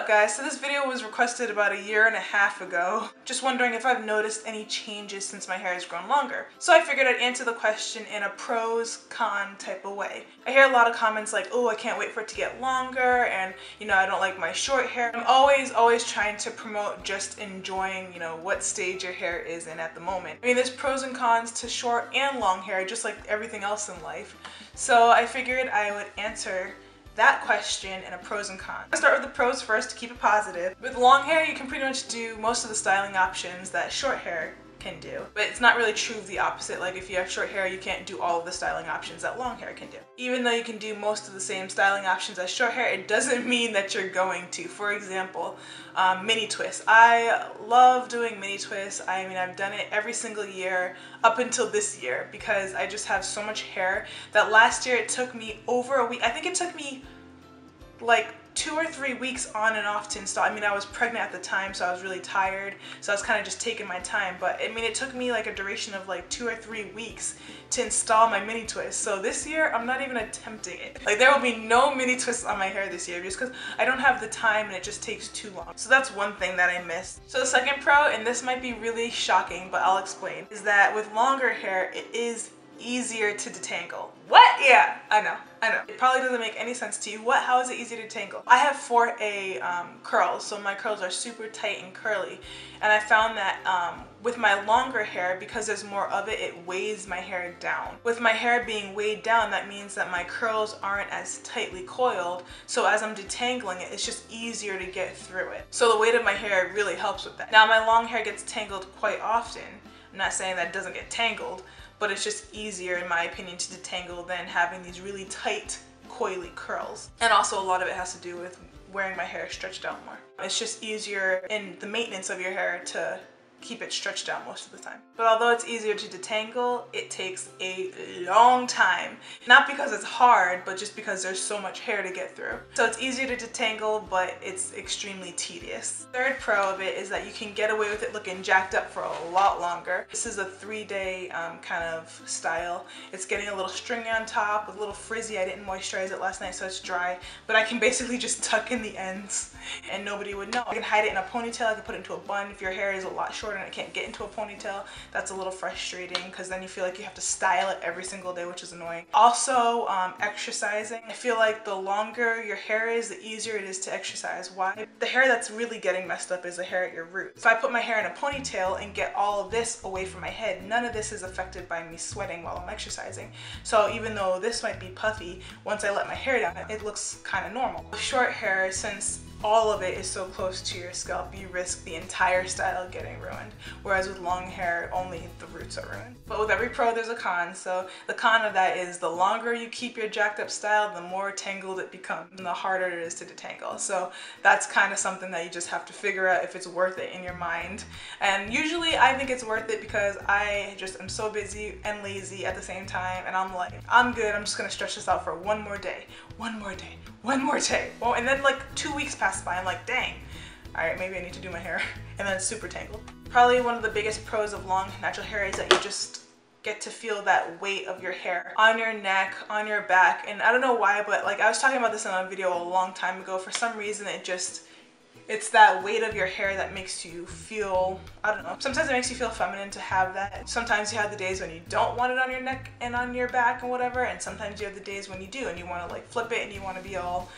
up guys? So this video was requested about 1.5 years ago. Just wondering if I've noticed any changes since my hair has grown longer. So I figured I'd answer the question in a pros con type of way. I hear a lot of comments like, oh, I can't wait for it to get longer, and you know, I don't like my short hair. I'm always trying to promote just enjoying, you know, what stage your hair is in at the moment. I mean, there's pros and cons to short and long hair, just like everything else in life. So I figured I would answer that question in a pros and cons. I'll start with the pros first to keep it positive. With long hair, you can pretty much do most of the styling options that short hair can do. But it's not really true of the opposite. Like if you have short hair, you can't do all of the styling options that long hair can do. Even though you can do most of the same styling options as short hair, it doesn't mean that you're going to. For example, mini twists. I love doing mini twists. I mean, I've done it every single year up until this year because I just have so much hair that last year it took me over a week. I think it took me like 2 or 3 weeks on and off to install. I mean, I was pregnant at the time, so I was really tired, so I was kind of just taking my time, but I mean, it took me like a duration of like 2 or 3 weeks to install my mini twist. So this year, I'm not even attempting it. Like, there will be no mini twists on my hair this year just because I don't have the time and it just takes too long. So that's one thing that I missed. So the second pro, and this might be really shocking, but I'll explain, is that with longer hair, it is easier to detangle. What? Yeah, I know. It probably doesn't make any sense to you. What? How is it easy to detangle? I have 4A curls, so my curls are super tight and curly. And I found that with my longer hair, because there's more of it, it weighs my hair down. With my hair being weighed down, that means that my curls aren't as tightly coiled. So as I'm detangling it, it's just easier to get through it. So the weight of my hair really helps with that. Now my long hair gets tangled quite often. I'm not saying that it doesn't get tangled, but it's just easier, in my opinion, to detangle than having these really tight, coily curls. And also a lot of it has to do with wearing my hair stretched out more. It's just easier in the maintenance of your hair to keep it stretched out most of the time. But although it's easier to detangle, it takes a long time. Not because it's hard, but just because there's so much hair to get through. So it's easier to detangle, but it's extremely tedious. Third pro of it is that you can get away with it looking jacked up for a lot longer. This is a 3-day kind of style. It's getting a little stringy on top, a little frizzy. I didn't moisturize it last night, so it's dry. But I can basically just tuck in the ends and nobody would know. I can hide it in a ponytail, I can put it into a bun. If your hair is a lot shorter and it can't get into a ponytail, that's a little frustrating because then you feel like you have to style it every single day, which is annoying. Also, exercising. I feel like the longer your hair is, the easier it is to exercise. Why? The hair that's really getting messed up is the hair at your roots. If I put my hair in a ponytail and get all of this away from my head, none of this is affected by me sweating while I'm exercising. So even though this might be puffy, once I let my hair down, it looks kind of normal. With short hair, since all of it is so close to your scalp, you risk the entire style getting ruined. Whereas with long hair, only the roots are ruined. But with every pro, there's a con. So the con of that is the longer you keep your jacked up style, the more tangled it becomes and the harder it is to detangle. So that's kind of something that you just have to figure out if it's worth it in your mind. And usually I think it's worth it because I just am so busy and lazy at the same time. And I'm like, I'm good. I'm just going to stretch this out for one more day, one more day, one more day. Well, and then like 2 weeks pass by, I'm like, dang, all right, maybe I need to do my hair. And then it's super tangled. Probably one of the biggest pros of long natural hair is that you just get to feel that weight of your hair on your neck, on your back. And I don't know why, but like I was talking about this in a video a long time ago. For some reason, it's that weight of your hair that makes you feel, I don't know. Sometimes it makes you feel feminine to have that. Sometimes you have the days when you don't want it on your neck and on your back and whatever. And sometimes you have the days when you do and you want to like flip it and you want to be all,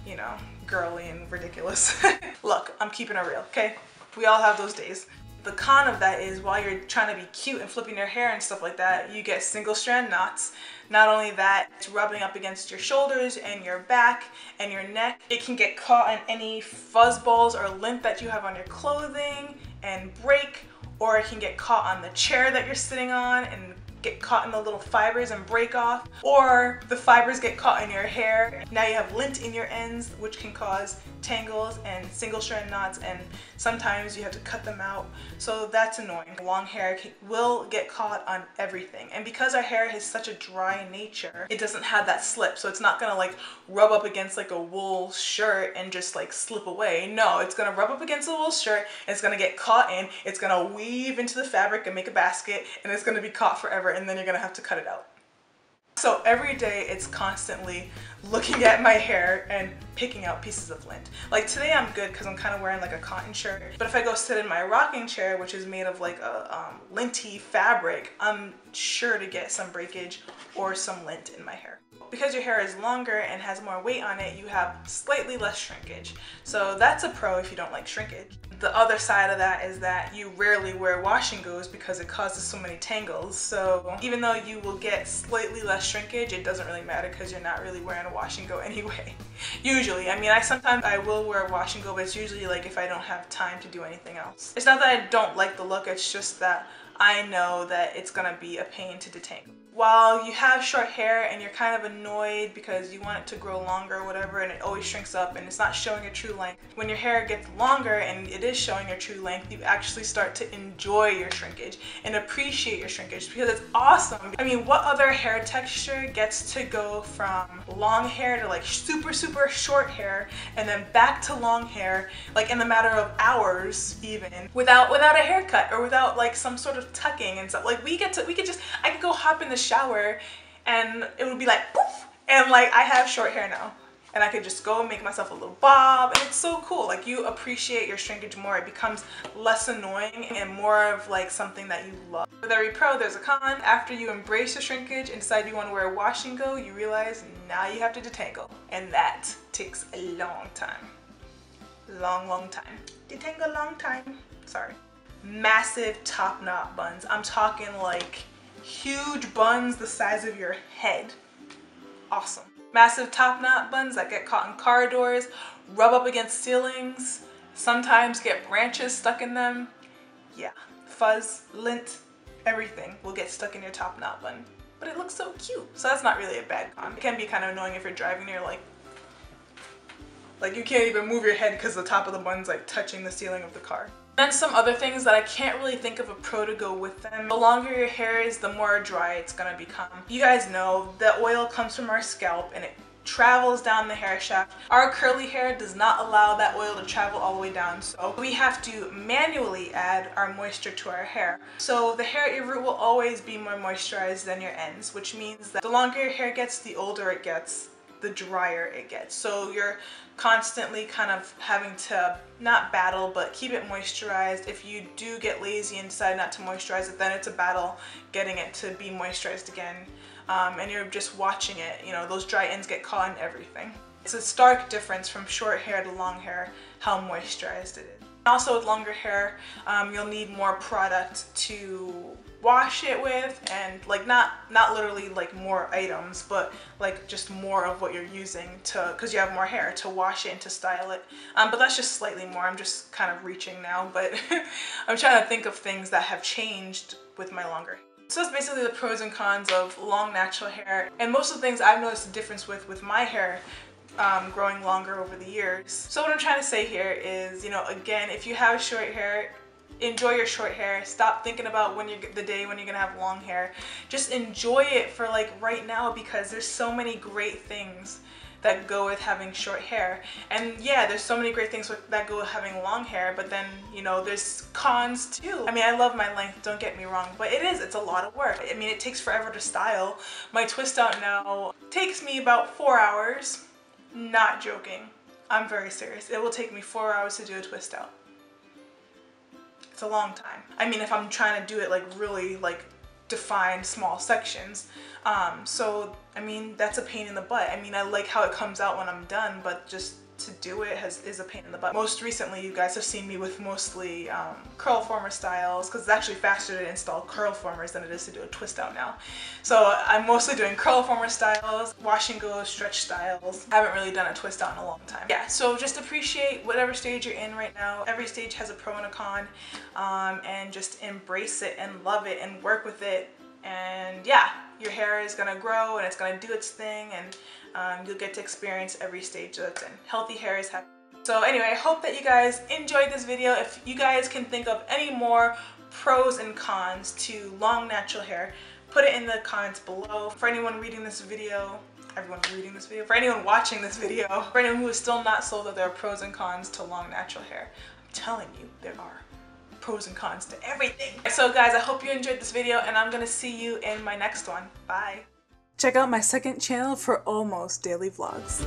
you know, girly and ridiculous. Look, I'm keeping it real, okay? We all have those days. The con of that is while you're trying to be cute and flipping your hair and stuff like that, you get single strand knots. Not only that, it's rubbing up against your shoulders and your back and your neck. It can get caught in any fuzz balls or lint that you have on your clothing and break, or it can get caught on the chair that you're sitting on and get caught in the little fibers and break off, or the fibers get caught in your hair. Now you have lint in your ends, which can cause tangles and single strand knots, and sometimes you have to cut them out. So that's annoying. Long hair will get caught on everything. And because our hair has such a dry nature, it doesn't have that slip. So it's not gonna like rub up against like a wool shirt and just like slip away. No, it's gonna rub up against a wool shirt, and it's gonna get caught in, it's gonna weave into the fabric and make a basket, and it's gonna be caught forever, and then you're gonna have to cut it out. So every day it's constantly looking at my hair and picking out pieces of lint. Like today I'm good because I'm kind of wearing like a cotton shirt, but if I go sit in my rocking chair, which is made of like a linty fabric, I'm sure to get some breakage or some lint in my hair. Because your hair is longer and has more weight on it, you have slightly less shrinkage. So that's a pro if you don't like shrinkage. The other side of that is that you rarely wear wash and goes because it causes so many tangles. So even though you will get slightly less shrinkage, it doesn't really matter because you're not really wearing a wash and go anyway. Usually. I mean, sometimes I will wear a wash and go, but it's usually like if I don't have time to do anything else. It's not that I don't like the look, it's just that I know that it's gonna be a pain to detangle. While you have short hair and you're kind of annoyed because you want it to grow longer or whatever and it always shrinks up and it's not showing your true length, when your hair gets longer and it is showing your true length, you actually start to enjoy your shrinkage and appreciate your shrinkage because it's awesome. I mean, what other hair texture gets to go from long hair to like super short hair and then back to long hair like in the matter of hours even without a haircut or without like some sort of tucking and stuff? Like I could go hop in the shower and it would be like poof, and like I have short hair now and I could just go and make myself a little bob and it's so cool. Like you appreciate your shrinkage more. It becomes less annoying and more of like something that you love. With every pro there's a con. After you embrace your shrinkage and decide you want to wear a wash and go, you realize now you have to detangle, and that takes a long time. Long time. Detangle long time. Sorry. Massive top knot buns. I'm talking like huge buns the size of your head. Awesome. Massive top knot buns that get caught in car doors, rub up against ceilings, sometimes get branches stuck in them. Yeah, fuzz, lint, everything will get stuck in your top knot bun. But it looks so cute. So that's not really a bad con. It can be kind of annoying if you're driving and you're like you can't even move your head because the top of the bun's like touching the ceiling of the car. Then some other things that I can't really think of a pro to go with them. The longer your hair is, the more dry it's gonna become. You guys know the oil comes from our scalp and it travels down the hair shaft. Our curly hair does not allow that oil to travel all the way down, so we have to manually add our moisture to our hair. So the hair at your root will always be more moisturized than your ends, which means that the longer your hair gets, the older it gets, the drier it gets. So you're constantly kind of having to not battle but keep it moisturized. If you do get lazy and decide not to moisturize it, then it's a battle getting it to be moisturized again, and you're just watching it, you know, those dry ends get caught in everything. It's a stark difference from short hair to long hair how moisturized it is. Also with longer hair, you'll need more product to wash it with, and like not literally like more items, but like just more of what you're using to, because you have more hair, to wash it and to style it. But that's just slightly more. I'm just kind of reaching now, but I'm trying to think of things that have changed with my longer hair. So that's basically the pros and cons of long natural hair, and most of the things I've noticed a difference with my hair growing longer over the years. So what I'm trying to say here is, you know, again, if you have short hair, enjoy your short hair. Stop thinking about the day when you're gonna have long hair. Just enjoy it for like right now, because there's so many great things that go with having short hair. And yeah, there's so many great things that go with having long hair, but then, you know, there's cons too. I mean, I love my length, don't get me wrong, but it's a lot of work. I mean, it takes forever to style. My twist out now takes me about 4 hours. Not joking. I'm very serious. It will take me 4 hours to do a twist out. It's a long time. I mean, if I'm trying to do it like really like defined small sections. So I mean, that's a pain in the butt. I mean, I like how it comes out when I'm done, but just to do it is a pain in the butt. Most recently, you guys have seen me with mostly curl former styles, because it's actually faster to install curl formers than it is to do a twist out now. So I'm mostly doing curl former styles, wash and go, stretch styles. I haven't really done a twist out in a long time. Yeah, so just appreciate whatever stage you're in right now. Every stage has a pro and a con, and just embrace it and love it and work with it. And yeah, your hair is gonna grow and it's gonna do its thing, and you'll get to experience every stage that it's in. Healthy hair is happy. So anyway, I hope that you guys enjoyed this video. If you guys can think of any more pros and cons to long natural hair, put it in the comments below. For anyone reading this video, for anyone watching this video, for anyone who is still not sold that there are pros and cons to long natural hair, I'm telling you, there are pros and cons to everything. So guys, I hope you enjoyed this video, and I'm gonna see you in my next one. Bye. Check out my second channel for almost daily vlogs.